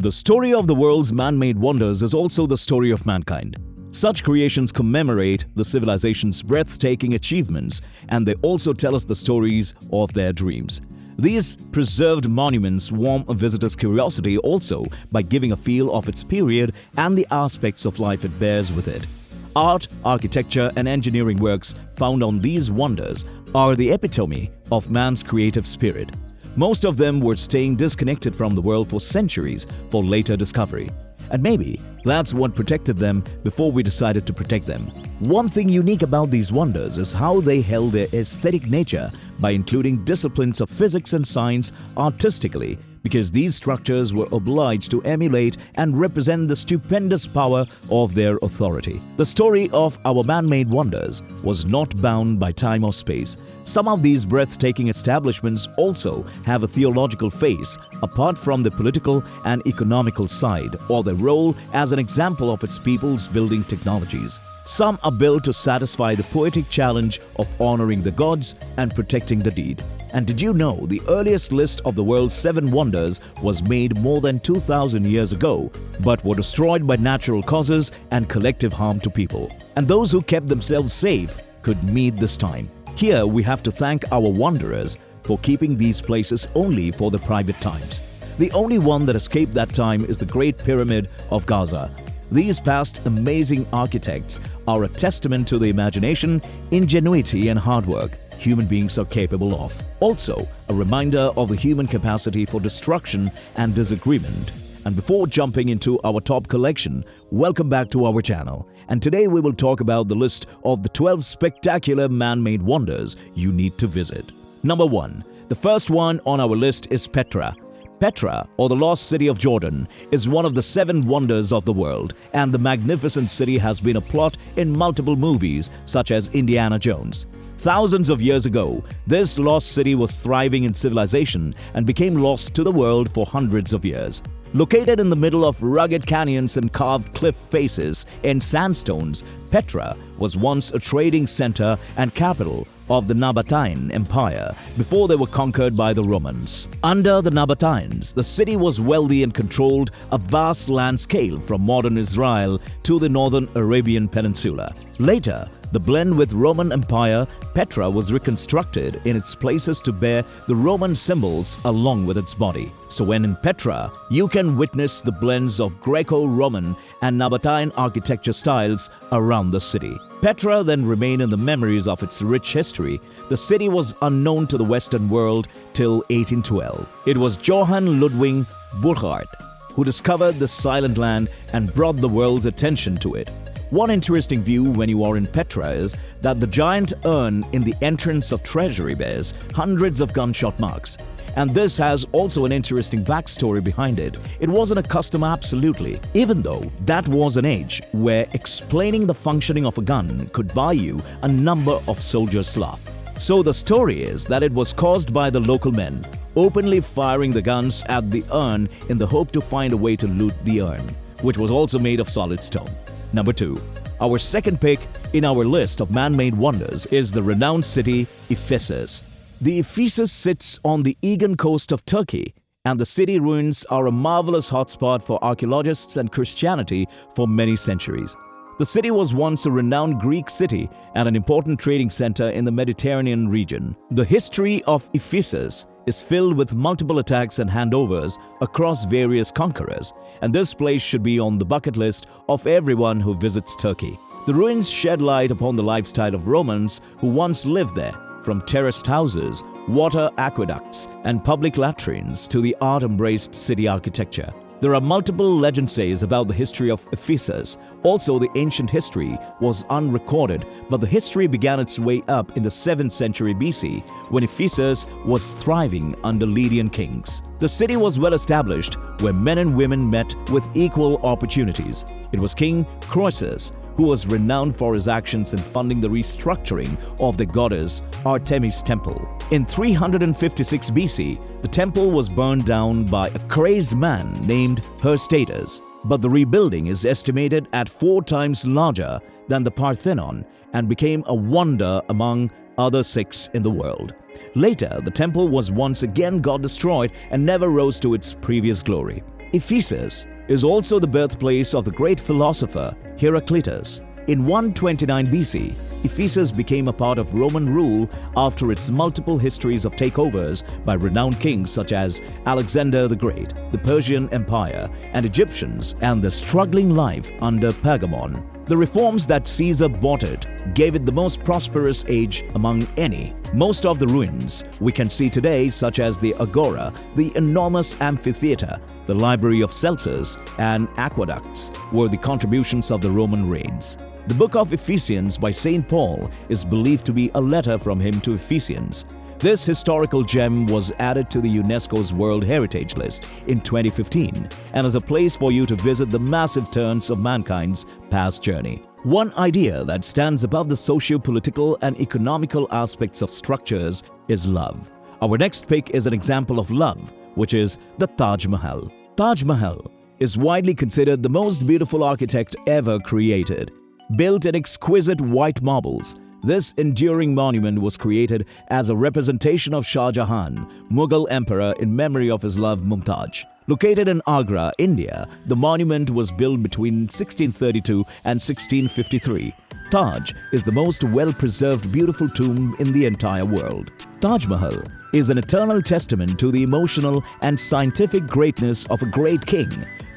The story of the world's man-made wonders is also the story of mankind. Such creations commemorate the civilization's breathtaking achievements, and they also tell us the stories of their dreams. These preserved monuments warm a visitor's curiosity also by giving a feel of its period and the aspects of life it bears with it. Art, architecture, and engineering works found on these wonders are the epitome of man's creative spirit. Most of them were staying disconnected from the world for centuries for later discovery. And maybe that's what protected them before we decided to protect them. One thing unique about these wonders is how they held their aesthetic nature by including disciplines of physics and science artistically, because these structures were obliged to emulate and represent the stupendous power of their authority. The story of our man-made wonders was not bound by time or space. Some of these breathtaking establishments also have a theological face, apart from the political and economical side, or their role as an example of its people's building technologies. Some are built to satisfy the poetic challenge of honoring the gods and protecting the deed. And did you know the earliest list of the world's 7 wonders was made more than 2,000 years ago, but were destroyed by natural causes and collective harm to people. And those who kept themselves safe could meet this time. Here we have to thank our wanderers for keeping these places only for the private times. The only one that escaped that time is the Great Pyramid of Giza. These past amazing architects are a testament to the imagination, ingenuity, and hard work human beings are capable of. Also, a reminder of the human capacity for destruction and disagreement. And before jumping into our top collection, welcome back to our channel. And today we will talk about the list of the 12 spectacular man-made wonders you need to visit. Number 1. The first one on our list is Petra. Petra, or the Lost City of Jordan, is one of the 7 wonders of the world, and the magnificent city has been a plot in multiple movies such as Indiana Jones. Thousands of years ago, this lost city was thriving in civilization and became lost to the world for hundreds of years. Located in the middle of rugged canyons and carved cliff faces in sandstones, Petra was once a trading center and capital of the Nabatean Empire before they were conquered by the Romans. Under the Nabateans, the city was wealthy and controlled a vast landscape from modern Israel to the northern Arabian Peninsula. Later, the blend with Roman Empire, Petra was reconstructed in its places to bear the Roman symbols along with its body. So when in Petra, you can witness the blends of Greco-Roman and Nabatean architecture styles around the city. Petra then remained in the memories of its rich history. The city was unknown to the Western world till 1812. It was Johann Ludwig Burckhardt who discovered this silent land and brought the world's attention to it. One interesting view when you are in Petra is that the giant urn in the entrance of Treasury bears hundreds of gunshot marks. And this has also an interesting backstory behind it. It wasn't a custom absolutely, even though that was an age where explaining the functioning of a gun could buy you a number of soldiers' slough. So the story is that it was caused by the local men, openly firing the guns at the urn in the hope to find a way to loot the urn, which was also made of solid stone. Number 2. Our second pick in our list of man-made wonders is the renowned city Ephesus. The Ephesus sits on the Aegean coast of Turkey, and the city ruins are a marvelous hotspot for archaeologists and Christianity for many centuries. The city was once a renowned Greek city and an important trading center in the Mediterranean region. The history of Ephesus is filled with multiple attacks and handovers across various conquerors, and this place should be on the bucket list of everyone who visits Turkey. The ruins shed light upon the lifestyle of Romans who once lived there, from terraced houses, water aqueducts, and public latrines to the art-embraced city architecture. There are multiple legend says about the history of Ephesus. Also, the ancient history was unrecorded, but the history began its way up in the 7th century BC when Ephesus was thriving under Lydian kings. The city was well established where men and women met with equal opportunities. It was King Croesus who was renowned for his actions in funding the restructuring of the goddess Artemis' temple. In 356 BC, the temple was burned down by a crazed man named Herostratus, but the rebuilding is estimated at 4 times larger than the Parthenon and became a wonder among other 6 in the world. Later, the temple was once again got destroyed and never rose to its previous glory. Ephesus is also the birthplace of the great philosopher Heraclitus. In 129 BC, Ephesus became a part of Roman rule after its multiple histories of takeovers by renowned kings such as Alexander the Great, the Persian Empire, and Egyptians, and the struggling life under Pergamon. The reforms that Caesar brought it gave it the most prosperous age among any. Most of the ruins we can see today, such as the Agora, the enormous amphitheater, the Library of Celsus, and aqueducts, were the contributions of the Roman reigns. The book of Ephesians by St. Paul is believed to be a letter from him to Ephesians. This historical gem was added to the UNESCO's World Heritage List in 2015 and is a place for you to visit the massive turns of mankind's past journey. One idea that stands above the socio-political and economical aspects of structures is love. Our next pick is an example of love, which is the Taj Mahal. Taj Mahal is widely considered the most beautiful architect ever created. Built in exquisite white marbles, this enduring monument was created as a representation of Shah Jahan, Mughal emperor, in memory of his love Mumtaz. Located in Agra, India, the monument was built between 1632 and 1653. Taj is the most well-preserved beautiful tomb in the entire world. Taj Mahal is an eternal testament to the emotional and scientific greatness of a great king.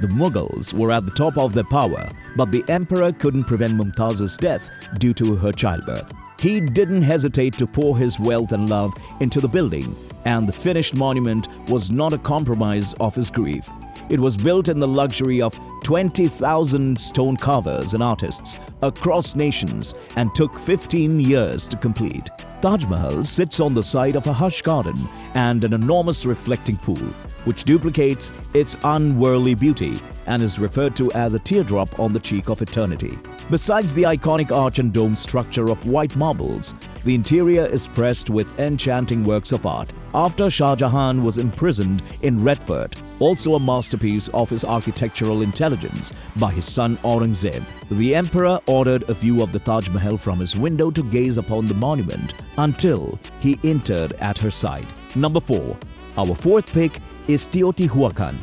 The Mughals were at the top of their power, but the emperor couldn't prevent Mumtaz's death due to her childbirth. He didn't hesitate to pour his wealth and love into the building, and the finished monument was not a compromise of his grief. It was built in the luxury of 20,000 stone carvers and artists across nations and took 15 years to complete. Taj Mahal sits on the side of a hush garden and an enormous reflecting pool, which duplicates its unworldly beauty and is referred to as a teardrop on the cheek of eternity. Besides the iconic arch and dome structure of white marbles, the interior is pressed with enchanting works of art. After Shah Jahan was imprisoned in Red Fort, also a masterpiece of his architectural intelligence, by his son Aurangzeb, the emperor ordered a view of the Taj Mahal from his window to gaze upon the monument until he entered at her side. Number 4. Our fourth pick is Teotihuacan.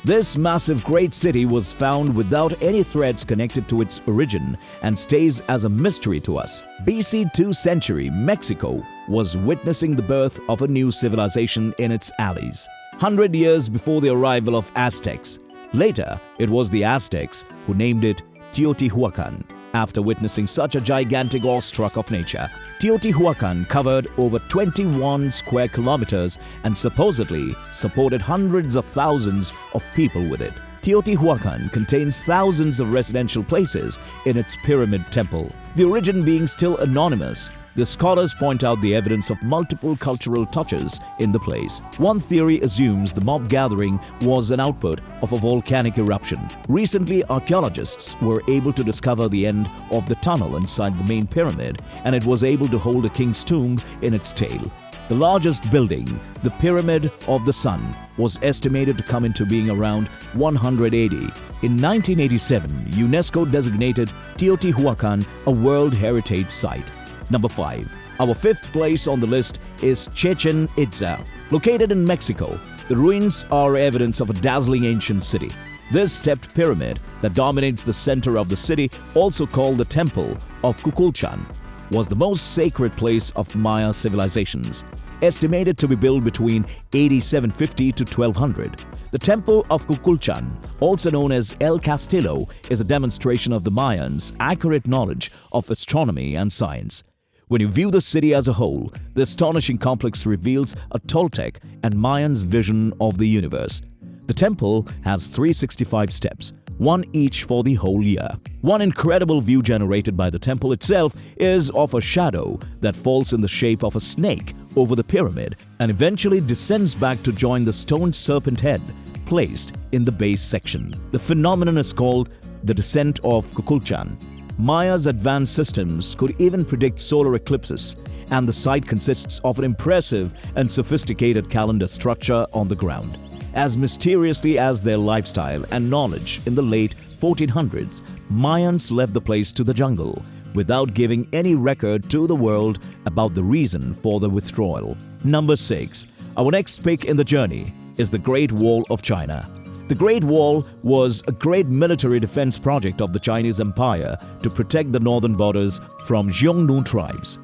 This massive great city was found without any threads connected to its origin and stays as a mystery to us. BC 2nd century Mexico was witnessing the birth of a new civilization in its alleys, 100 years before the arrival of Aztecs. Later, it was the Aztecs who named it Teotihuacan. After witnessing such a gigantic awestruck of nature, Teotihuacan covered over 21 square kilometers and supposedly supported hundreds of thousands of people with it. Teotihuacan contains thousands of residential places in its pyramid temple. The origin being still anonymous, the scholars point out the evidence of multiple cultural touches in the place. One theory assumes the mob gathering was an output of a volcanic eruption. Recently, archaeologists were able to discover the end of the tunnel inside the main pyramid, and it was able to hold a king's tomb in its tail. The largest building, the Pyramid of the Sun, was estimated to come into being around 180. In 1987, UNESCO designated Teotihuacan a World Heritage Site. Number 5. Our fifth place on the list is Chechenitza. Located in Mexico, the ruins are evidence of a dazzling ancient city. This stepped pyramid that dominates the center of the city, also called the Temple of Kukulcan, was the most sacred place of Maya civilizations. Estimated to be built between 8750 to 1200. The Temple of Kukulcan, also known as El Castillo, is a demonstration of the Mayans' accurate knowledge of astronomy and science. When you view the city as a whole, the astonishing complex reveals a Toltec and Mayans' vision of the universe. The temple has 365 steps, one each for the whole year. One incredible view generated by the temple itself is of a shadow that falls in the shape of a snake over the pyramid and eventually descends back to join the stone serpent head placed in the base section. The phenomenon is called the descent of Kukulcan. Maya's advanced systems could even predict solar eclipses, and the site consists of an impressive and sophisticated calendar structure on the ground. As mysteriously as their lifestyle and knowledge in the late 1400s, Mayans left the place to the jungle without giving any record to the world about the reason for the withdrawal. Number 6. Our next pick in the journey is the Great Wall of China. The The Great Wall was a great military defense project of the Chinese Empire to protect the northern borders from Xiongnu tribes.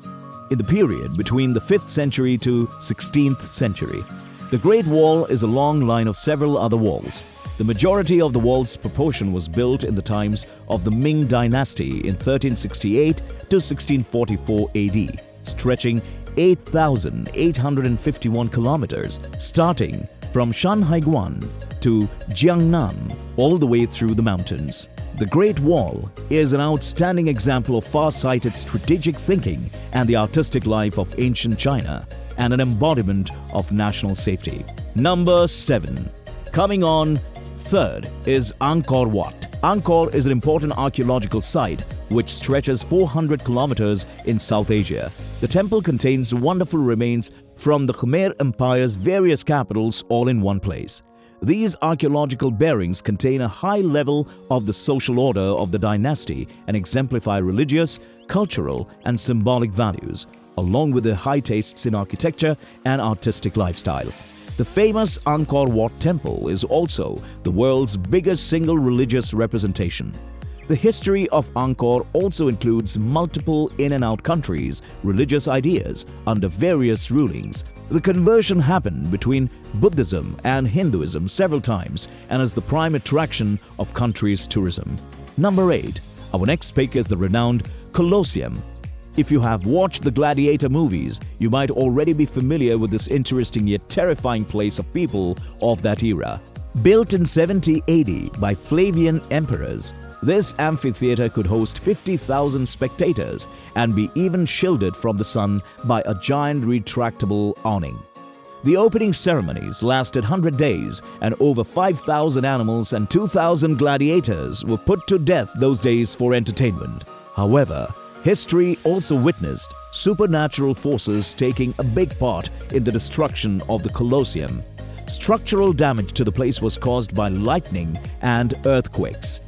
In the period between the 5th century to 16th century, the Great Wall is a long line of several other walls. The majority of the wall's proportion was built in the times of the Ming Dynasty in 1368 to 1644 AD, stretching 8,851 kilometers, starting from Shanhaiguan to Jiangnan, all the way through the mountains. The Great Wall is an outstanding example of far-sighted strategic thinking and the artistic life of ancient China, and an embodiment of national safety. Number 7. Coming on third is Angkor Wat. Angkor is an important archaeological site which stretches 400 kilometers in South Asia. The temple contains wonderful remains from the Khmer Empire's various capitals all in one place. These archaeological bearings contain a high level of the social order of the dynasty and exemplify religious, cultural, and symbolic values, along with their high tastes in architecture and artistic lifestyle. The famous Angkor Wat Temple is also the world's biggest single religious representation. The history of Angkor also includes multiple in and out countries' religious ideas under various rulings. The conversion happened between Buddhism and Hinduism several times and is the prime attraction of countries' tourism. Number 8. Our next pick is the renowned Colosseum. If you have watched the Gladiator movies, you might already be familiar with this interesting yet terrifying place of people of that era. Built in 70 AD by Flavian emperors, this amphitheater could host 50,000 spectators and be even shielded from the sun by a giant retractable awning. The opening ceremonies lasted 100 days and over 5,000 animals and 2,000 gladiators were put to death those days for entertainment. However, history also witnessed supernatural forces taking a big part in the destruction of the Colosseum. Structural damage to the place was caused by lightning and earthquakes.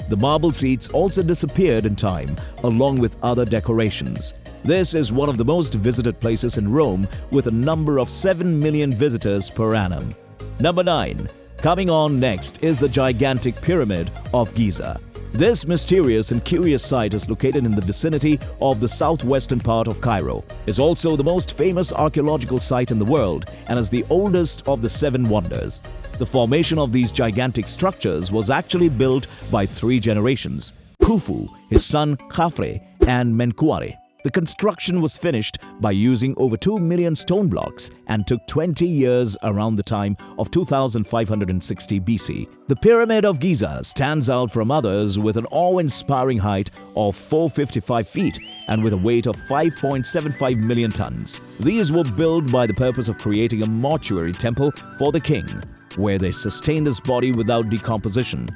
The marble seats also disappeared in time, along with other decorations. This is one of the most visited places in Rome, with a number of 7 million visitors per annum. Number 9. Coming on next is the gigantic Pyramid of Giza. This mysterious and curious site is located in the vicinity of the southwestern part of Cairo. It's also the most famous archaeological site in the world and is the oldest of the 7 wonders. The formation of these gigantic structures was actually built by 3 generations: Khufu, his son Khafre, and Menkaure. The construction was finished by using over 2 million stone blocks and took 20 years around the time of 2560 BC. The Pyramid of Giza stands out from others with an awe-inspiring height of 455 feet and with a weight of 5.75 million tons. These were built by the purpose of creating a mortuary temple for the king, where they sustained his body without decomposition.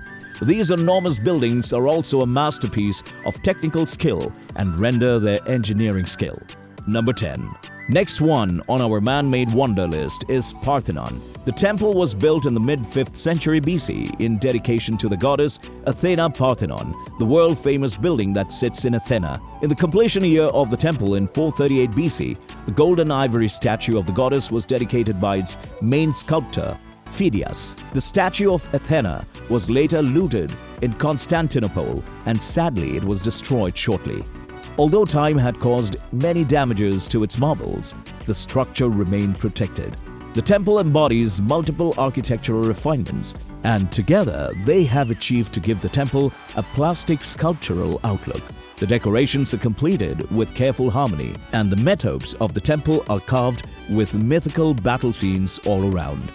These enormous buildings are also a masterpiece of technical skill and render their engineering skill. Number 10. Next one on our man-made wonder list is Parthenon. The temple was built in the mid-5th century BC in dedication to the goddess Athena Parthenon, the world-famous building that sits in Athena. In the completion year of the temple in 438 BC, the golden ivory statue of the goddess was dedicated by its main sculptor, Phidias. The statue of Athena was later looted in Constantinople, and sadly it was destroyed shortly. Although time had caused many damages to its marbles, the structure remained protected. The temple embodies multiple architectural refinements, and together they have achieved to give the temple a plastic sculptural outlook. The decorations are completed with careful harmony, and the metopes of the temple are carved with mythical battle scenes all around.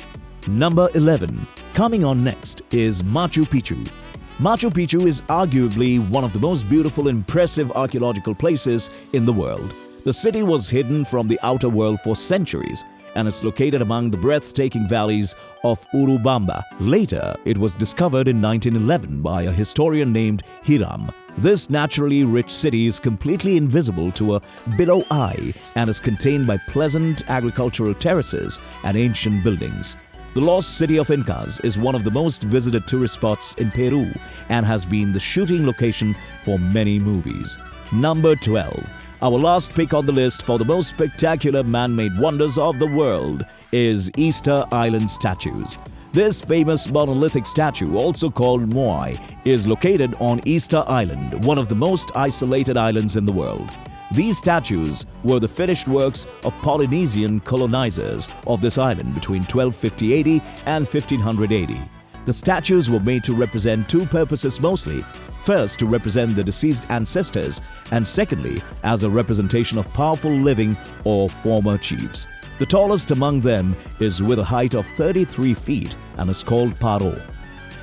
Number 11. Coming on next is Machu Picchu. Machu Picchu is arguably one of the most beautiful and impressive archaeological places in the world. The city was hidden from the outer world for centuries, and it's located among the breathtaking valleys of Urubamba. Later, it was discovered in 1911 by a historian named Hiram. This naturally rich city is completely invisible to a below eye and is contained by pleasant agricultural terraces and ancient buildings. The lost city of Incas is one of the most visited tourist spots in Peru and has been the shooting location for many movies. Number 12. Our last pick on the list for the most spectacular man-made wonders of the world is Easter Island statues. This famous monolithic statue, also called Moai, is located on Easter Island, one of the most isolated islands in the world. These statues were the finished works of Polynesian colonizers of this island between 1250 AD and 1500 AD. The statues were made to represent two purposes mostly. First, to represent the deceased ancestors, and secondly, as a representation of powerful living or former chiefs. The tallest among them is with a height of 33 feet and is called Paro.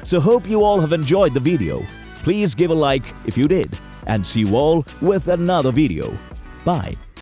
So hope you all have enjoyed the video. Please give a like if you did, and see you all with another video. Bye.